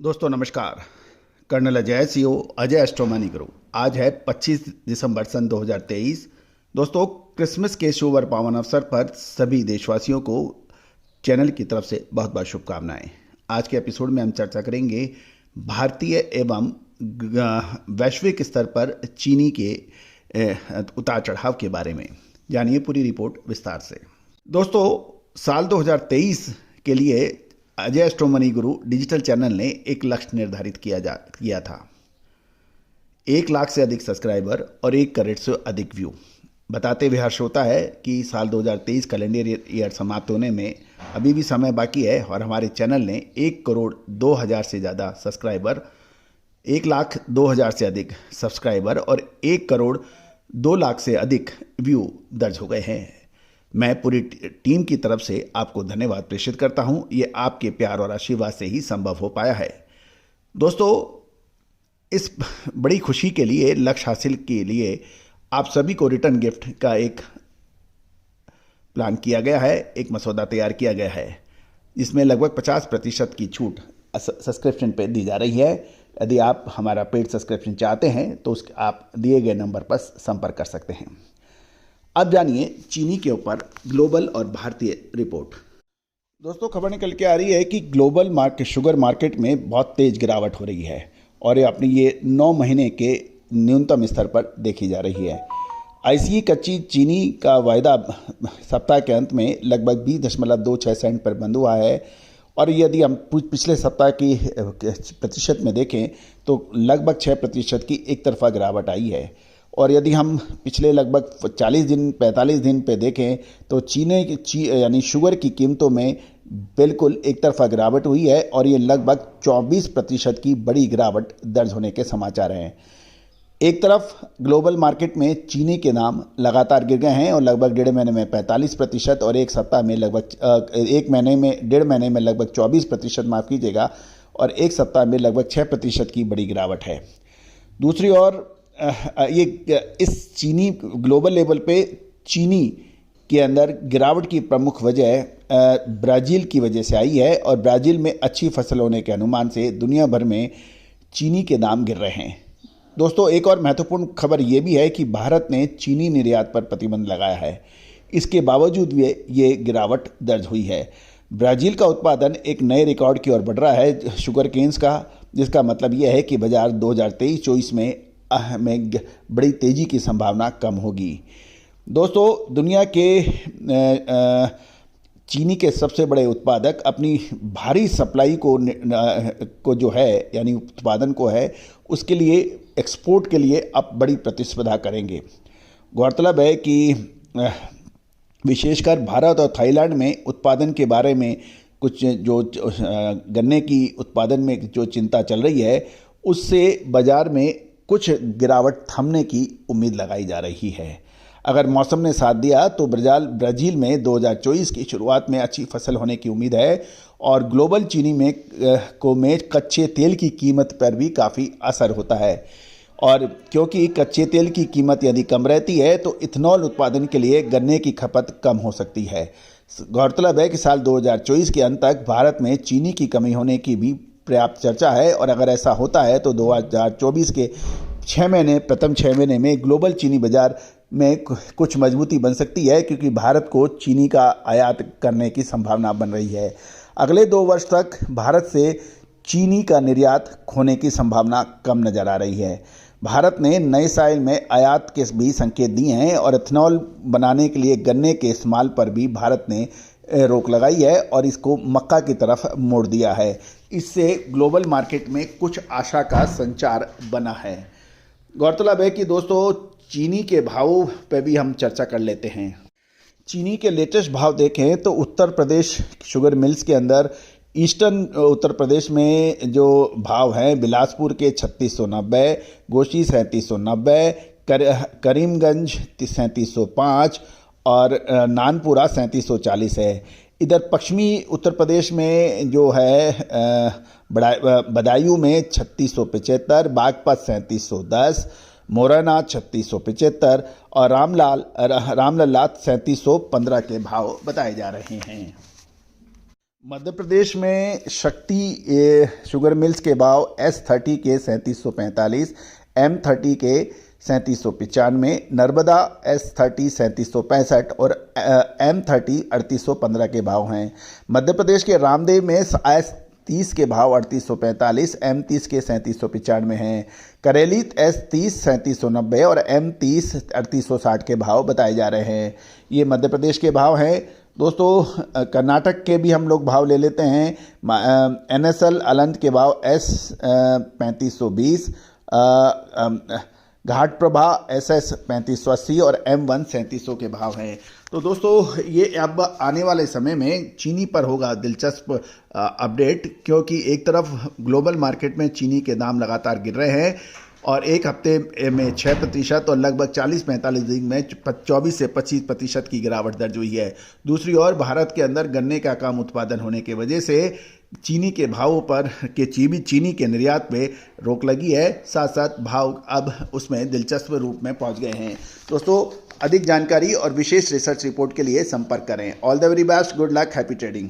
दोस्तों नमस्कार। Colonel Ajay CO Ajay एस्ट्रोमनी गुरु। आज है 25 दिसंबर सन 2023। दोस्तों क्रिसमस के शुभ और पावन अवसर पर सभी देशवासियों को चैनल की तरफ से बहुत बहुत शुभकामनाएं। आज के एपिसोड में हम चर्चा करेंगे भारतीय एवं वैश्विक स्तर पर चीनी के उतार चढ़ाव के बारे में। जानिए पूरी रिपोर्ट विस्तार से। दोस्तों साल 2023 के लिए अजय एस्ट्रोमनी गुरु डिजिटल चैनल ने एक लक्ष्य निर्धारित किया था। 1 लाख से अधिक सब्सक्राइबर और 1 करोड़ से अधिक व्यू। बताते हुए हर्ष होता है कि साल 2023 कैलेंडर ईयर समाप्त होने में अभी भी समय बाकी है और हमारे चैनल ने 1 करोड़ 2 हज़ार से ज़्यादा सब्सक्राइबर, 1 लाख 2 हज़ार से अधिक सब्सक्राइबर और 1 करोड़ 2 लाख से अधिक व्यू दर्ज हो गए हैं। मैं पूरी टीम की तरफ से आपको धन्यवाद प्रेषित करता हूं। ये आपके प्यार और आशीर्वाद से ही संभव हो पाया है। दोस्तों इस बड़ी खुशी के लिए, लक्ष्य हासिल के लिए आप सभी को रिटर्न गिफ्ट का एक प्लान किया गया है, एक मसौदा तैयार किया गया है जिसमें लगभग 50% की छूट सब्सक्रिप्शन पे दी जा रही है। यदि आप हमारा पेड सब्सक्रिप्शन चाहते हैं तो आप दिए गए नंबर पर संपर्क कर सकते हैं। अब जानिए चीनी के ऊपर ग्लोबल और भारतीय रिपोर्ट। दोस्तों खबर निकल के आ रही है कि ग्लोबल शुगर मार्केट में बहुत तेज गिरावट हो रही है और ये 9 महीने के न्यूनतम स्तर पर देखी जा रही है। आईसीई कच्ची चीनी का वायदा सप्ताह के अंत में लगभग 20.26 सेंट पर बंद हुआ है और यदि हम पिछले सप्ताह की प्रतिशत में देखें तो लगभग 6% की एक तरफा गिरावट आई है। और यदि हम पिछले लगभग 45 दिन पे देखें तो यानी शुगर की कीमतों में बिल्कुल एक तरफा गिरावट हुई है और ये लगभग 24% की बड़ी गिरावट दर्ज होने के समाचार हैं। एक तरफ ग्लोबल मार्केट में चीनी के दाम लगातार गिर गए हैं और लगभग 1.5 महीने में 45% और एक सप्ताह में लगभग 1.5 महीने में लगभग 24%, माफ़ कीजिएगा, और एक सप्ताह में लगभग 6% की बड़ी गिरावट है। दूसरी ओर इस चीनी ग्लोबल लेवल पे चीनी के अंदर गिरावट की प्रमुख वजह ब्राज़ील की वजह से आई है और ब्राज़ील में अच्छी फसल होने के अनुमान से दुनिया भर में चीनी के दाम गिर रहे हैं। दोस्तों एक और महत्वपूर्ण खबर ये भी है कि भारत ने चीनी निर्यात पर प्रतिबंध लगाया है। इसके बावजूद भी ये गिरावट दर्ज हुई है। ब्राज़ील का उत्पादन एक नए रिकॉर्ड की ओर बढ़ रहा है शुगर केन्स का, जिसका मतलब यह है कि बाजार 2023-24 में बड़ी तेज़ी की संभावना कम होगी। दोस्तों दुनिया के चीनी के सबसे बड़े उत्पादक अपनी भारी सप्लाई को जो है यानी उत्पादन को है उसके लिए एक्सपोर्ट के लिए अब बड़ी प्रतिस्पर्धा करेंगे। गौरतलब है कि विशेषकर भारत और थाईलैंड में उत्पादन के बारे में कुछ जो गन्ने की उत्पादन में जो चिंता चल रही है उससे बाज़ार में कुछ गिरावट थमने की उम्मीद लगाई जा रही है। अगर मौसम ने साथ दिया तो ब्राज़ील में 2024 की शुरुआत में अच्छी फसल होने की उम्मीद है और ग्लोबल चीनी में कच्चे तेल की कीमत पर भी काफ़ी असर होता है और क्योंकि कच्चे तेल की कीमत यदि कम रहती है तो इथेनॉल उत्पादन के लिए गन्ने की खपत कम हो सकती है। गौरतलब है कि साल 2024 के अंत तक भारत में चीनी की कमी होने की भी पर्याप्त चर्चा है और अगर ऐसा होता है तो 2024 के प्रथम 6 महीने में ग्लोबल चीनी बाजार में कुछ मजबूती बन सकती है क्योंकि भारत को चीनी का आयात करने की संभावना बन रही है। अगले 2 वर्ष तक भारत से चीनी का निर्यात होने की संभावना कम नजर आ रही है। भारत ने नए साल में आयात के भी संकेत दिए हैं और इथेनॉल बनाने के लिए गन्ने के इस्तेमाल पर भी भारत ने रोक लगाई है और इसको मक्का की तरफ मोड़ दिया है। इससे ग्लोबल मार्केट में कुछ आशा का संचार बना है। गौरतलब है कि दोस्तों चीनी के भाव पे भी हम चर्चा कर लेते हैं। चीनी के लेटेस्ट भाव देखें तो उत्तर प्रदेश शुगर मिल्स के अंदर ईस्टर्न उत्तर प्रदेश में जो भाव हैं बिलासपुर के 3690, गोशी 3790, करीमगंज 3705 और नानपुरा 3740 है। इधर पश्चिमी उत्तर प्रदेश में जो है बदायूं में 3675, बागपत 3710, मोरना 3675 और रामलला 3715 के भाव बताए जा रहे हैं। मध्य प्रदेश में शक्ति शुगर मिल्स के भाव S30 के 3745, M30 के 3795, नर्मदा S30 3765 और M30 3815 के भाव हैं। मध्य प्रदेश के रामदेव में S30 के भाव 3845, M30 के 3795 हैं। करेली S30 3790 और M30 3860 के भाव बताए जा रहे हैं। ये मध्य प्रदेश के भाव हैं। दोस्तों कर्नाटक के भी हम लोग भाव ले लेते हैं। NSL अलंत के भाव S3520, घाट प्रभा SS 3580 और M1 3700 के भाव हैं। तो दोस्तों ये अब आने वाले समय में चीनी पर होगा दिलचस्प अपडेट, क्योंकि एक तरफ ग्लोबल मार्केट में चीनी के दाम लगातार गिर रहे हैं और एक हफ्ते में 6% और लगभग 40-45 दिन में 24 से 25% की गिरावट दर्ज हुई है। दूसरी ओर भारत के अंदर गन्ने का कम उत्पादन होने की वजह से चीनी के भावों पर चीनी के निर्यात पे रोक लगी है। साथ साथ भाव अब उसमें दिलचस्प रूप में पहुंच गए हैं। दोस्तों अधिक जानकारी और विशेष रिसर्च रिपोर्ट के लिए संपर्क करें। All the very best, good luck, happy trading.